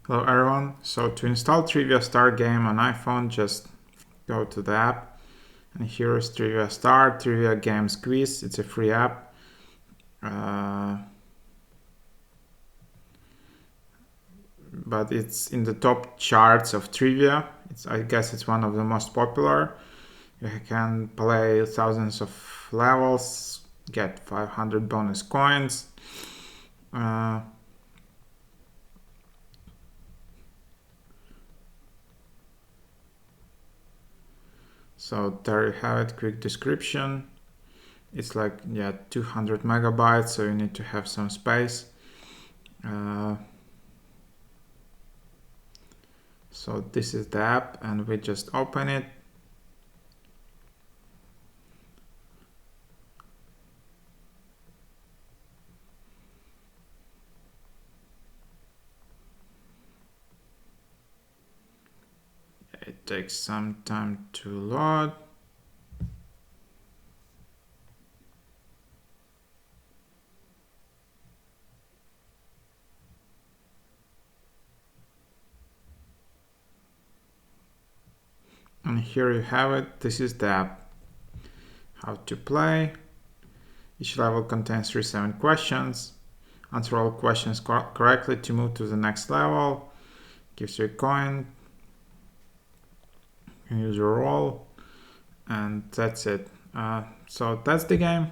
Hello everyone. So to install Trivia Star game on iPhone, just go to the app, and here is Trivia Star, Trivia Games Quiz. It's a free app. But it's in the top charts of trivia. I guess it's one of the most popular. You can play thousands of levels, get 500 bonus coins. So there you have it, quick description. It's like, 200 megabytes, so you need to have some space. So this is the app, and we just open it. It takes some time to load. And here you have it. This is the app. How to play. Each level contains 37 questions. Answer all questions correctly to move to the next level. Gives you a coin. You use your roll. And that's it. So that's the game.